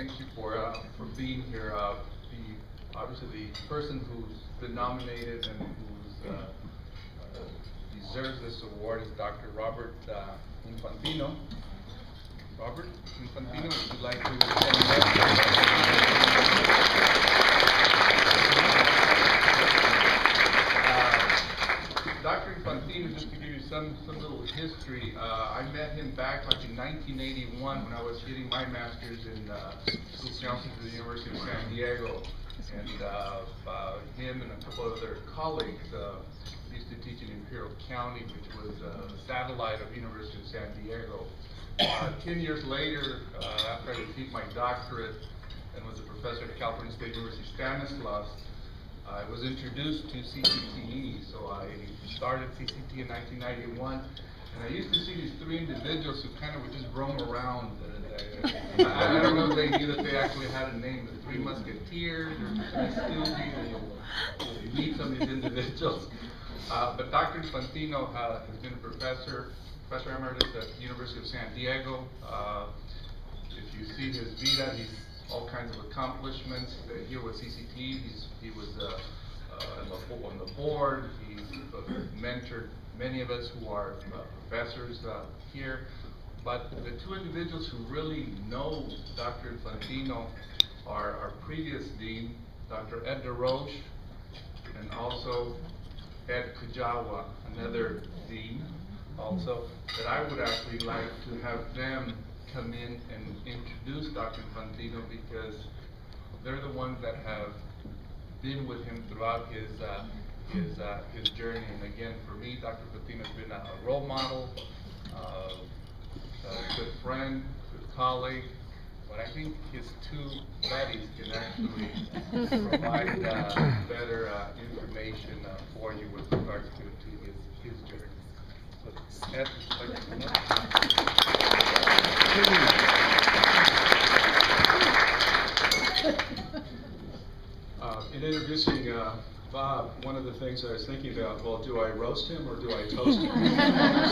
thank you for being here. Obviously the person who's been nominated and who's deserves this award is Dr. Robert Infantino. Robert Infantino, would you like to Dr. Infantino, just to give you some little history, I met him back like in 1981 when I was getting my master's in school counseling at the University of San Diego. And him and a couple of other colleagues used to teach in Imperial County, which was a satellite of University of San Diego. 10 years later, after I received my doctorate and was a professor at California State University Stanislaus, I was introduced to CCTE. So I started CCTE in 1991, and I used to see these three individuals who kind of would just roam around. I don't know if they knew that they actually had a name, the Three Musketeers or the Three Stooges, and you'll meet some of these individuals. But Dr. Infantino has been a professor emeritus at the University of San Diego. If you see his vita, he's all kinds of accomplishments. Here with CCTE, he was on the board. He mentored many of us who are professors here. But the two individuals who really know Dr. Infantino are our previous dean, Dr. Ed DeRoche, and also Ed Kujawa, another dean also, that I would actually like to have them come in and introduce Dr. Infantino, because they're the ones that have been with him throughout his journey. And again, for me, Dr. Infantino has been a role model, a good friend, good colleague, but I think his two buddies can actually provide better information for you with regards to his journey. So, Ed, would you like to come up? In introducing Bob, one of the things I was thinking about, well, do I roast him or do I toast him?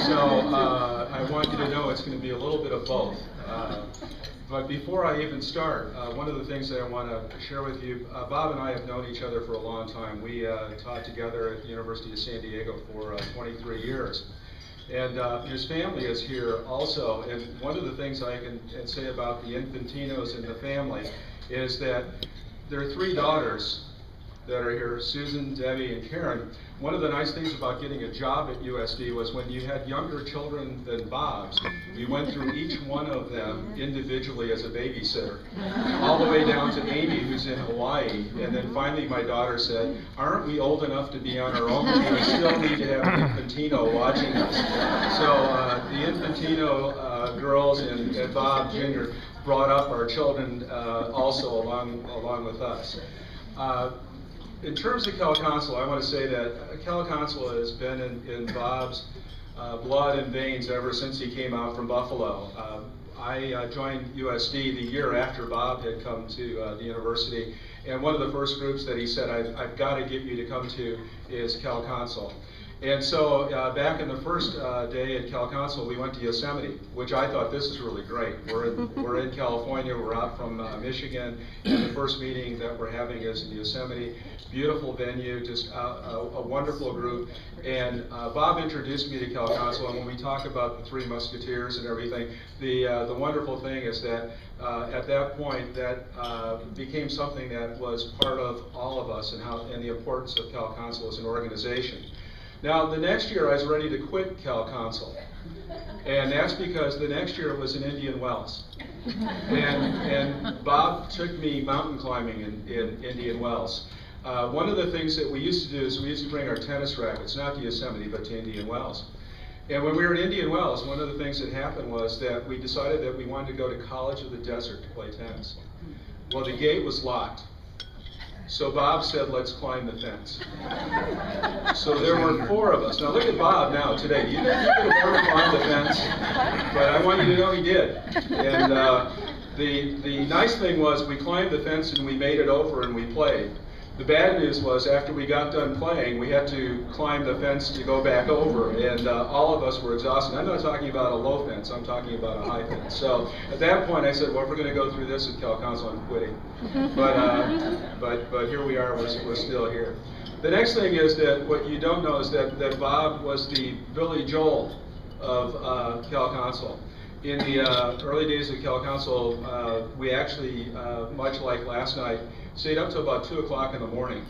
So I want you to know it's going to be a little bit of both. But before I even start, one of the things that I want to share with you, Bob and I have known each other for a long time. We taught together at the University of San Diego for 23 years. And his family is here also. And one of the things I can say about the Infantinos and the family is that there are three daughters that are here, Susan, Debbie, and Karen. One of the nice things about getting a job at USD was when you had younger children than Bob's, we went through each one of them individually as a babysitter, all the way down to Amy, who's in Hawaii. And then finally my daughter said, aren't we old enough to be on our own? We still need to have an Infantino watching us. So the Infantino girls and Bob Jr. brought up our children also along with us. In terms of Cal Council, I want to say that Cal Council has been in Bob's blood and veins ever since he came out from Buffalo. I joined USD the year after Bob had come to the university, and one of the first groups that he said, I've got to get you to come to is Cal Council. And so back in the first day at Cal Council, we went to Yosemite, which I thought, this is really great. We're in California, we're out from Michigan, and the first meeting that we're having is in Yosemite. Beautiful venue, just a wonderful group. And Bob introduced me to Cal Council, and when we talk about the Three Musketeers and everything, the wonderful thing is that at that point, that became something that was part of all of us and the importance of Cal Council as an organization. Now, the next year I was ready to quit Cal Council, and that's because the next year it was in Indian Wells. And Bob took me mountain climbing in Indian Wells. One of the things that we used to do is we used to bring our tennis rackets, not to Yosemite, but to Indian Wells. And when we were in Indian Wells, one of the things that happened was that we decided that we wanted to go to College of the Desert to play tennis. Well, the gate was locked. So Bob said, let's climb the fence. So there were four of us. Now look at Bob now today. You think he could have ever climbed the fence? But I want you to know he did. And the nice thing was we climbed the fence and we made it over and we played. The bad news was after we got done playing, we had to climb the fence to go back over, and all of us were exhausted. I'm not talking about a low fence, I'm talking about a high fence. So at that point I said, well, if we're going to go through this at Cal Council, I'm quitting. But here we are, we're still here. The next thing is that what you don't know is that Bob was the Billy Joel of Cal Council. In the early days of Cal Council, we actually, much like last night, stayed up till about 2 o'clock in the morning.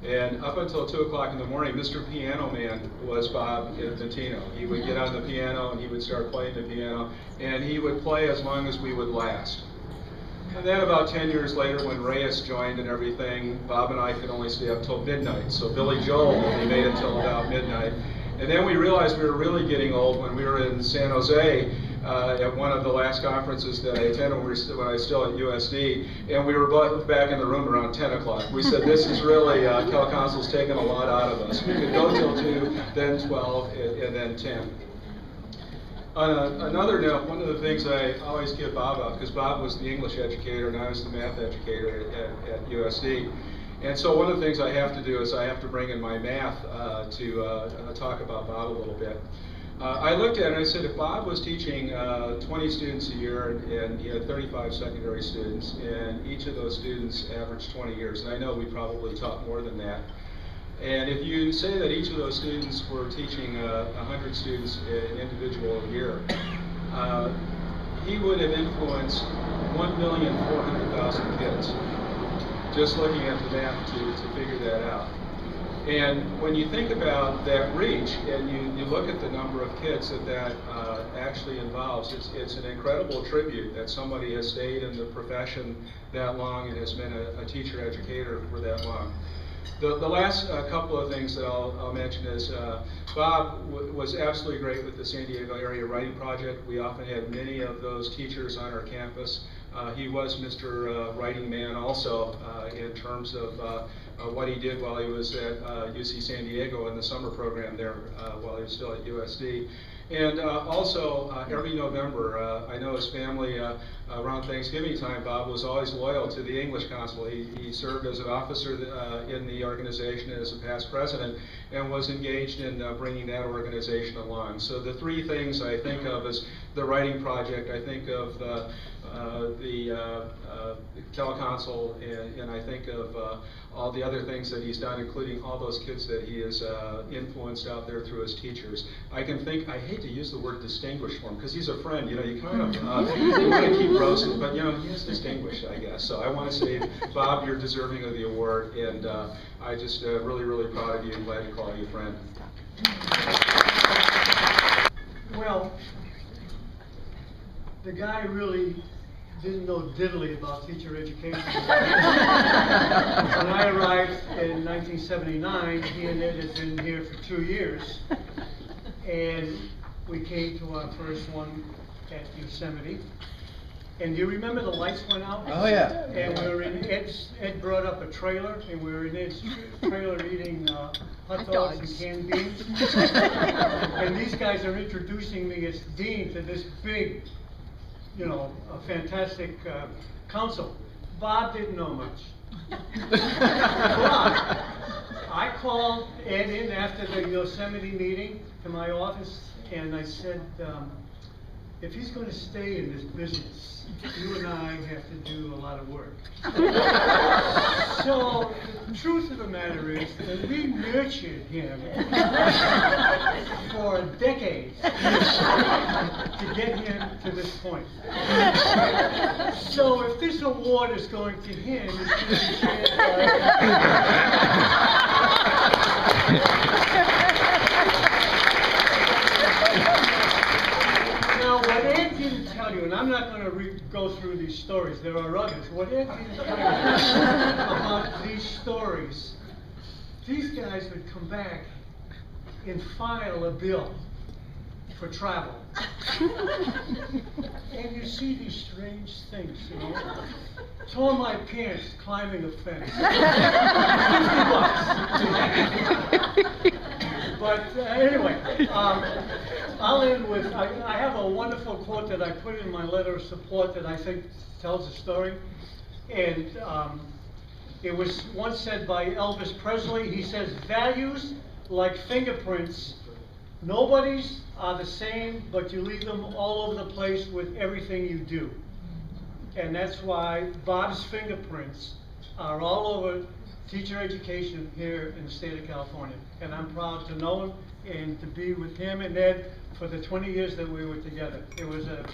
And up until 2 o'clock in the morning, Mr. Piano Man was Bob Infantino. He would get on the piano and he would start playing the piano, and he would play as long as we would last. And then about 10 years later, when Reyes joined and everything, Bob and I could only stay up till midnight. So Billy Joel only made it till about midnight. And then we realized we were really getting old when we were in San Jose at one of the last conferences that I attended when I was still at USD, and we were back in the room around 10 o'clock. We said, this is really, Cal Council's taken a lot out of us. We could go till 2, then 12, and then 10. On another note, one of the things I always give Bob up, because Bob was the English educator and I was the math educator at USD. And so one of the things I have to do is I have to bring in my math to talk about Bob a little bit. I looked at it and I said, if Bob was teaching 20 students a year and he had 35 secondary students, and each of those students averaged 20 years, and I know we probably taught more than that. And if you say that each of those students were teaching 100 students an individual a year, he would have influenced 1,400,000 kids. Just looking at the math to figure that out. And when you think about that reach and you look at the number of kids that actually involves, it's an incredible tribute that somebody has stayed in the profession that long and has been a teacher educator for that long. The last couple of things that I'll mention is Bob was absolutely great with the San Diego Area Writing Project. We often had many of those teachers on our campus. He was Mr. Writing Man also in terms of what he did while he was at UC San Diego in the summer program there while he was still at USD. And also, every November, I know his family, around Thanksgiving time, Bob was always loyal to the English Council. He served as an officer in the organization as a past president and was engaged in bringing that organization along. So the three things I think of is the writing project, I think of the telecouncil, and I think of all the other things that he's done, including all those kids that he has influenced out there through his teachers. I hate to use the word distinguished for him, because he's a friend, you know, you kind of you want to keep roasting, but you know, he is distinguished, I guess. So I want to say, Bob, you're deserving of the award, and I just really, really proud of you and glad to call you a friend. Well, the guy really didn't know diddly about teacher education. When I arrived in 1979, he and Ed had been here for 2 years, and we came to our first one at Yosemite. And do you remember the lights went out? Oh yeah. And we were in Ed brought up a trailer, and we were in Ed's trailer eating hot dogs and canned beans. And these guys are introducing me as dean to this big, you know, a fantastic council. Bob didn't know much. But I called Ed in after the Yosemite meeting to my office, and I said, if he's going to stay in this business, you and I have to do a lot of work. So the truth of the matter is that we nurtured him for decades to get him to this point. So if this award is going to him, it's going to be shared Now, what Ed didn't tell you, and I'm not going to go through these stories, there are others. What Ed didn't tell you about these stories, these guys would come back and file a bill for travel. And you see these strange things, you know. Tore my pants climbing a fence. $50. But anyway, I'll end with, I have a wonderful quote that I put in my letter of support that I think tells the story. And It was once said by Elvis Presley. He says, values like fingerprints, nobody's are the same, but you leave them all over the place with everything you do. And that's why Bob's fingerprints are all over teacher education here in the state of California. And I'm proud to know him and to be with him and Ed for the 20 years that we were together. It was a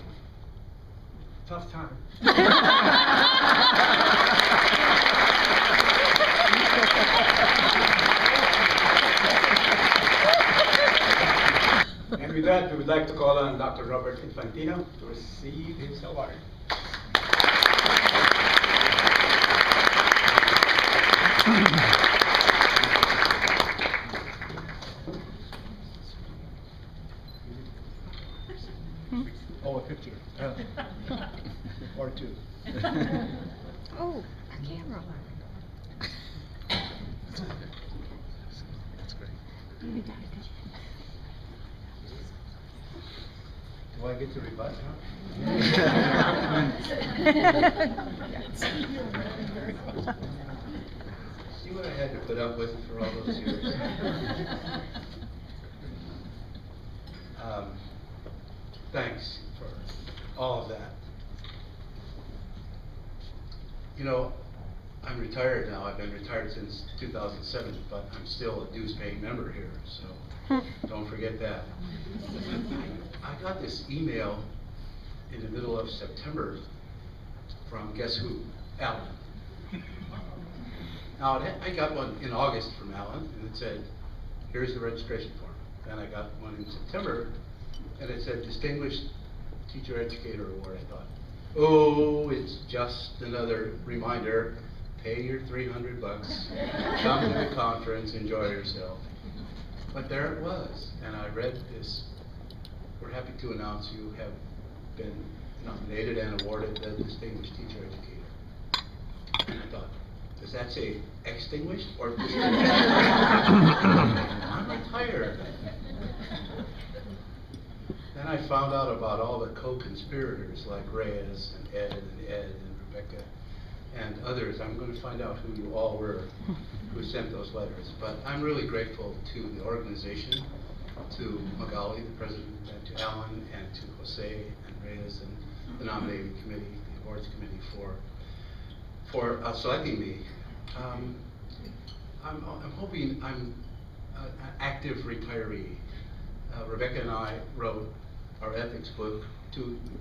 tough time. And with that, we would like to call on Dr. Robert Infantino to receive his award. Oh, a picture. Or two. Oh, a camera. That's great. Do I get to rebut now? See what I had to put up with for all those years. Thanks for all of that. You know, I'm retired now. I've been retired since 2007, but I'm still a dues-paying member here, so don't forget that. I got this email in the middle of September from guess who? Alan. Now, I got one in August from Alan, and it said, here's the registration form. Then I got one in September, and it said Distinguished Teacher Educator Award. I thought, oh, it's just another reminder, pay your $300, come to the conference, enjoy yourself. But there it was, and I read this. We're happy to announce you have been nominated and awarded the Distinguished Teacher Educator. And I thought, does that say extinguished or distinguished? I'm retired. Then I found out about all the co-conspirators like Reyes and Ed and Rebecca and others. I'm going to find out who you all were who sent those letters. But I'm really grateful to the organization, to Magali, the president, and to Alan, and to Jose and Reyes and the nominating committee, the awards committee for selecting me. I'm hoping I'm an active retiree. Rebecca and I wrote our ethics book,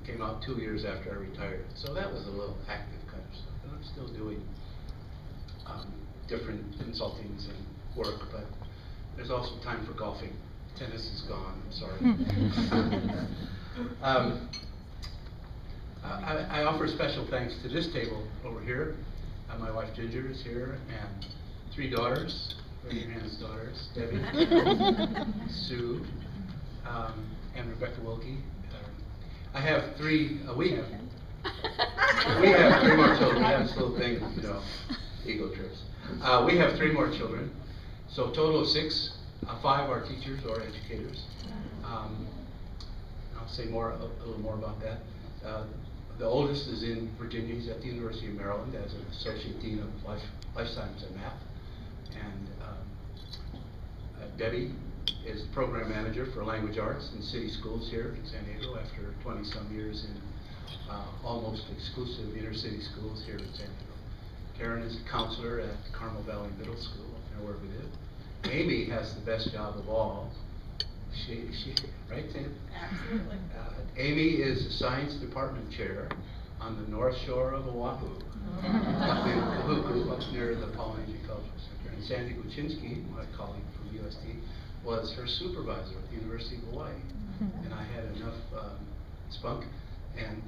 came out 2 years after I retired. So that was a little active kind of stuff. And I'm still doing different consultings and work, but there's also time for golfing. Tennis is gone, I'm sorry. I offer special thanks to this table over here. My wife Ginger is here, and 3 daughters, raise your hands, daughters, Debbie, Sue, and Rebecca Wilkie. I have 3, we have 3 more children. We have this little thing, you know, ego trips. We have 3 more children, so a total of 6. 5 are teachers or educators. I'll say a little more about that. The oldest is in Virginia. He's at the University of Maryland as an associate dean of life science and math. And Debbie is the program manager for language arts in city schools here in San Diego after 20-some years in almost exclusive inner city schools here in San Diego. Karen is a counselor at Carmel Valley Middle School, up there where we live. Amy has the best job of all. Right, Sam? Absolutely. Amy is the science department chair on the north shore of Oahu, up in Kahuku, up near the Polynesian Cultural Center. And Sandy Kuczynski, my colleague from USD, was her supervisor at the University of Hawaii. And I had enough spunk and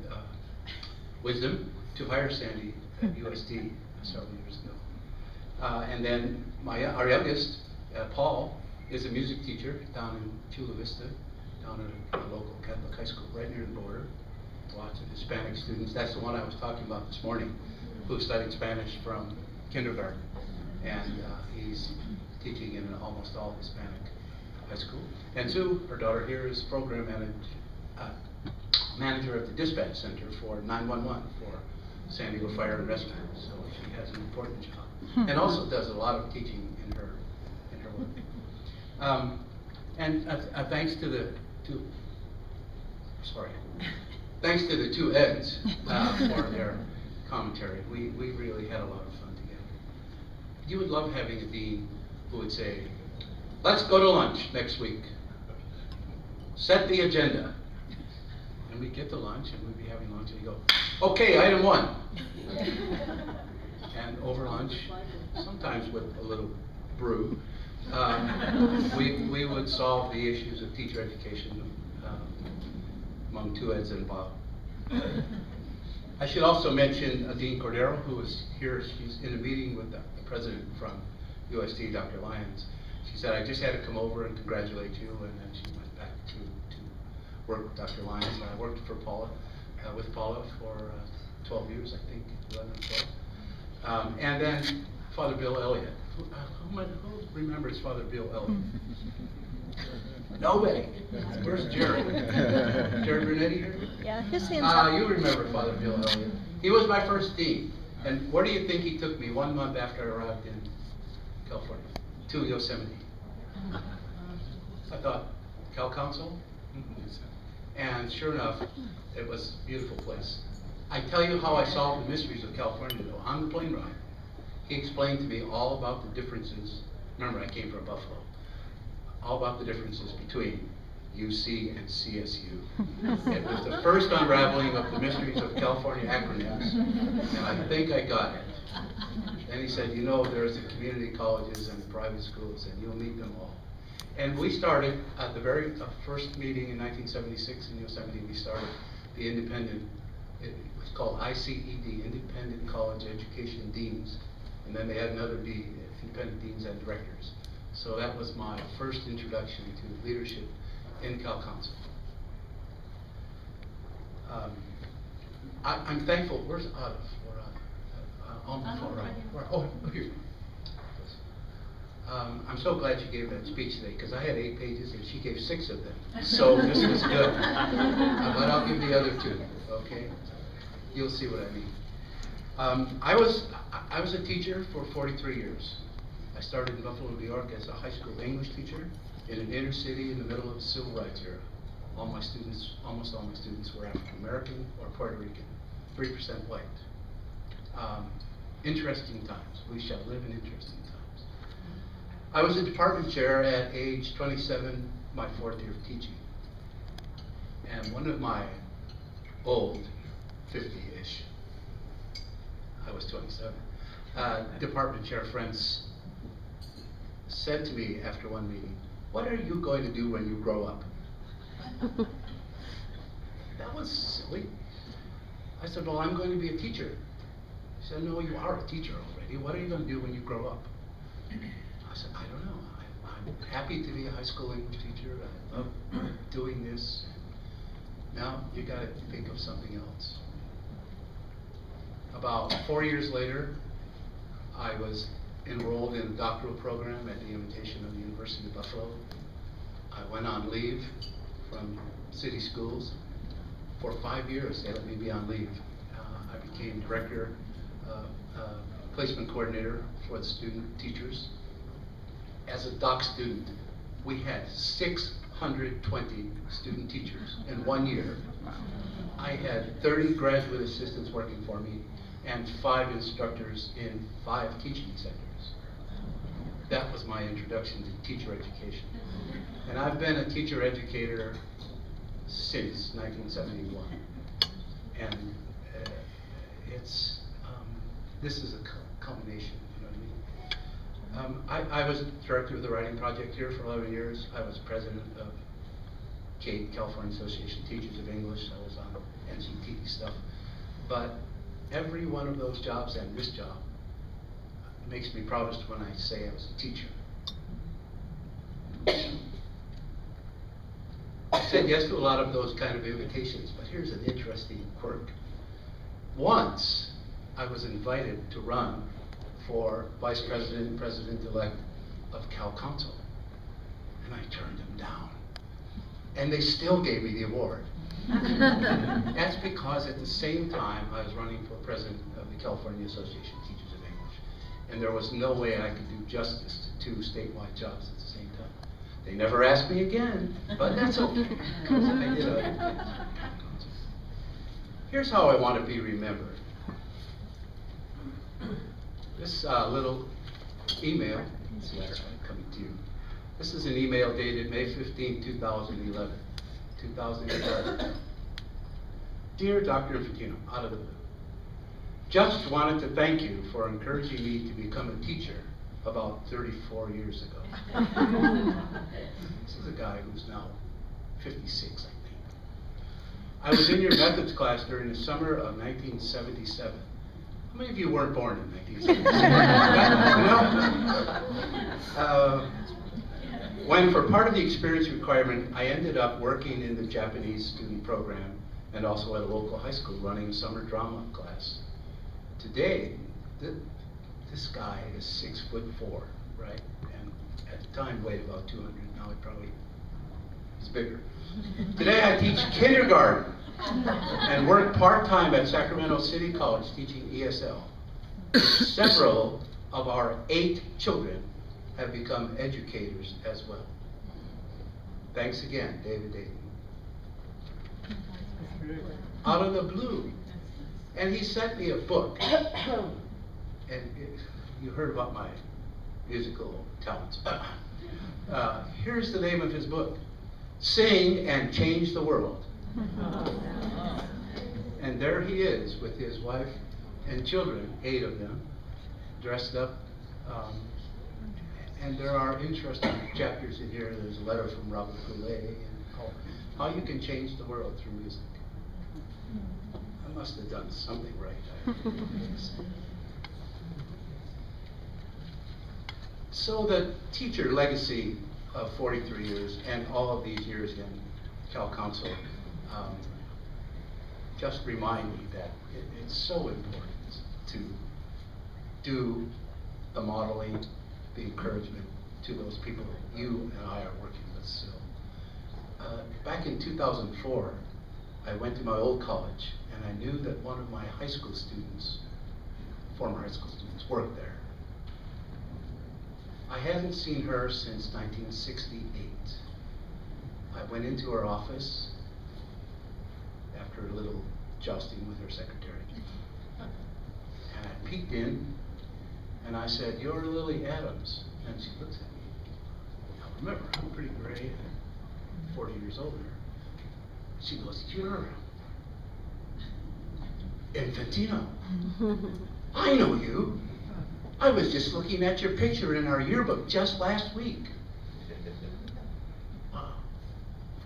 wisdom to hire Sandy at USD several years ago. And then our youngest, Paul, is a music teacher down in Chula Vista, down at a local Catholic high school right near the border. Lots of Hispanic students. That's the one I was talking about this morning, who studied Spanish from kindergarten. And he's teaching in almost all Hispanic high school. And Sue, her daughter here, is program manager at the dispatch center for 911 for San Diego Fire and Rescue, so she has an important job, and also does a lot of teaching in her work. And thanks to the thanks to the two Eds for their commentary. We really had a lot of fun together. You would love having a dean who would say, "Let's go to lunch next week. Set the agenda." And we'd get to lunch, and we'd be having lunch, and he'd go, "Okay, item 1." And over lunch, sometimes with a little brew, we would solve the issues of teacher education among two Eds and Bob. I should also mention Dean Cordero, who is here. She's in a meeting with the president from UST, Dr. Lyons. She said, "I just had to come over and congratulate you," and then she went back to work with Dr. Lyons. And I worked for Paula, with Paula for 12 years, I think, 11 or 12. And then Father Bill Elliott. Who remembers Father Bill Elliott? Nobody. Where's Jared? Jared Brunetti here? Yeah, his hands up. You remember Father Bill Elliott. He was my first dean. And where do you think he took me 1 month after I arrived in California? To Yosemite. I thought, Cal Council? And sure enough, it was a beautiful place. I tell you how I solved the mysteries of California, though, on the plane ride. He explained to me all about the differences. Remember, I came from Buffalo. All about the differences between UC and CSU. It was the first unraveling of the mysteries of California acronyms, and I think I got it. And he said, "You know, there's the community colleges and the private schools, and you'll meet them all." And we started at the very first meeting in 1976 in Yosemite. We started the independent, it was called ICED, Independent College Education Deans. And then they had another D, Independent Deans and Directors. So that was my first introduction to leadership in Cal Council. I'm thankful. Where's Otis? On the floor, right? Oh, here. I'm so glad she gave that speech today, because I had 8 pages and she gave 6 of them. So this was good. But I'll give the other 2, okay? You'll see what I mean. I was a teacher for 43 years. I started in Buffalo, New York as a high school English teacher in an inner city in the middle of the Civil Rights era. All my students, almost all my students, were African American or Puerto Rican, 3% white. Interesting times. We shall live in interesting times. I was a department chair at age 27, my 4th year of teaching. And one of my old, 50-ish, I was 27, department chair friends said to me after one meeting, "What are you going to do when you grow up?" That was silly. I said, "Well, I'm going to be a teacher." He said, "No, you are a teacher already. What are you going to do when you grow up?" I said, "I don't know. I'm happy to be a high school English teacher. I love doing this. Now you got to think of something else." About 4 years later, I was enrolled in a doctoral program at the invitation of the University of Buffalo. I went on leave from city schools. For 5 years, they let me be on leave. I became director, placement coordinator for the student teachers. As a doc student, we had 620 student teachers in 1 year. I had 30 graduate assistants working for me and 5 instructors in 5 teaching centers. That was my introduction to teacher education. And I've been a teacher educator since 1971. And this is a culmination, you know what I mean? I was director of the writing project here for 11 years. I was president of CATE, California Association of Teachers of English. I was on NCTE stuff. But every one of those jobs and this job makes me proudest when I say I was a teacher. I said yes to a lot of those kind of invitations, but here's an interesting quirk. Once I was invited to run for vice president and president-elect of Cal Council, and I turned them down. And they still gave me the award. That's because at the same time I was running for president of the California Association of Teachers of English, and there was no way I could do justice to 2 statewide jobs at the same time. They never asked me again, but that's okay, because I did other things. Here's how I want to be remembered. This little email, this letter coming to you. This is an email dated May 15, 2011. 2011. Dear Dr. Infantino, out of the blue. Just wanted to thank you for encouraging me to become a teacher about 34 years ago. This is a guy who's now 56, I think. I was in your methods class during the summer of 1977. How many of you weren't born in 1977? When, for part of the experience requirement, I ended up working in the Japanese student program and also at a local high school running a summer drama class. Today, this guy is 6'4", right? And at the time weighed about 200. Now he's bigger. Today I teach kindergarten and work part-time at Sacramento City College teaching ESL. Several of our 8 children have become educators as well. Thanks again, David Dayton. Out of the blue. And he sent me a book. And you heard about my musical talents. Here's the name of his book. Sing and Change the World. And there he is with his wife and children, 8 of them, dressed up. And there are interesting chapters in here. There's a letter from Robert Goulet and how you can change the world through music. I must have done something right. So the teacher legacy of 43 years and all of these years in Cal Council just remind me that it's so important to do the modeling, the encouragement to those people that you and I are working with still. Back in 2004, I went to my old college and I knew that one of my high school students, former high school students, worked there. I hadn't seen her since 1968. I went into her office after a little jousting with her secretary. And I peeked in and I said, "You're Lily Adams." And she looks at me. Now remember, I'm pretty gray, 40 years older. She goes, "You're Infantino. I know you. I was just looking at your picture in our yearbook just last week." Wow,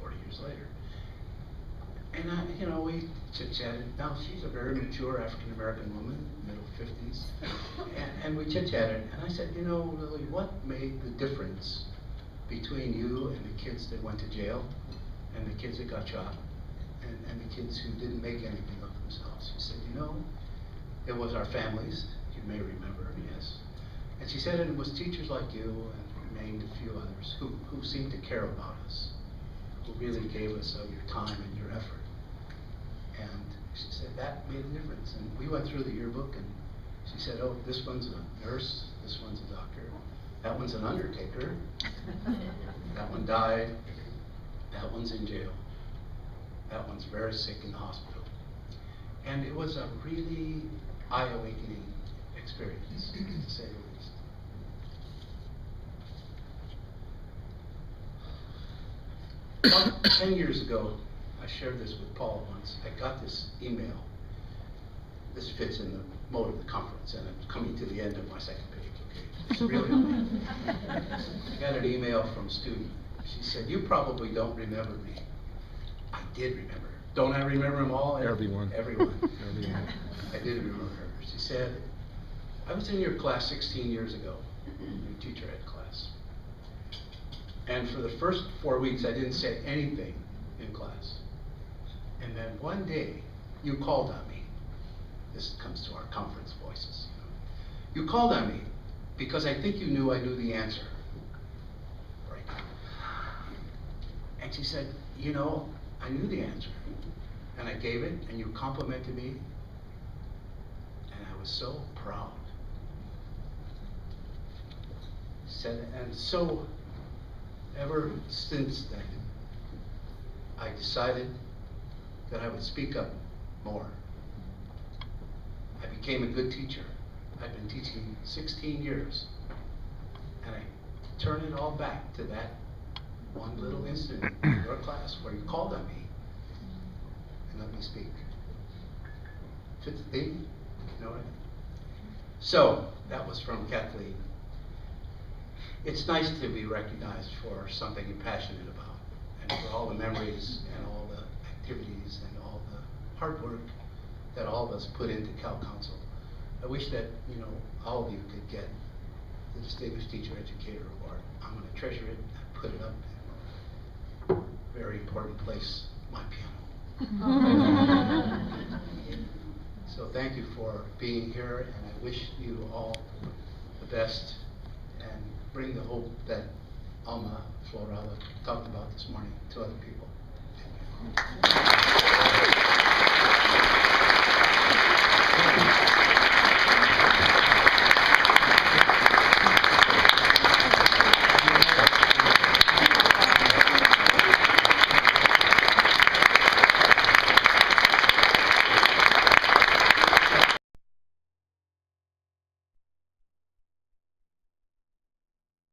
40 years later. And we chit-chatted. Now, she's a very mature African-American woman, middle 50s. And we chit-chatted. And I said, Lily, what made the difference between you and the kids that went to jail and the kids that got shot and the kids who didn't make anything of themselves? She said, it was our families. You may remember, yes. And she said it was teachers like you and named a few others who seemed to care about us, who really gave us of your time and your effort. And she said that made a difference. And we went through the yearbook and she said, "Oh, this one's a nurse, this one's a doctor, that one's an undertaker, that one died, that one's in jail, that one's very sick in the hospital." And it was a really eye-awakening experience, to say the least. About 10 years ago, I shared this with Paul once. I got this email. This fits in the mode of the conference, and I'm coming to the end of my second page, okay? It's really amazing. I got an email from a student. She said, "You probably don't remember me." I did remember. Don't I remember them all? Everyone. Everyone. I did remember her. She said, "I was in your class 16 years ago, your teacher ed class. And for the first 4 weeks, I didn't say anything in class. And then one day, you called on me." This comes to our conference voices. "You called on me because I think you knew I knew the answer." Right. And she said, I knew the answer, and I gave it, and you complimented me, and I was so proud. Said, and so, ever since then, I decided that I would speak up more. I became a good teacher. I've been teaching 16 years, and I turn it all back to that one little incident in your class where you called on me and let me speak. Fits the theme, you know what I mean? So, that was from Kathleen. It's nice to be recognized for something you're passionate about, and for all the memories and all the activities and all the hard work that all of us put into Cal Council. I wish that, you know, all of you could get the Distinguished Teacher Educator Award. I'm going to treasure it and put it up in a very important place, my piano. So thank you for being here, and I wish you all the best, and bring the hope that Alma Florala talked about this morning to other people. Thank you.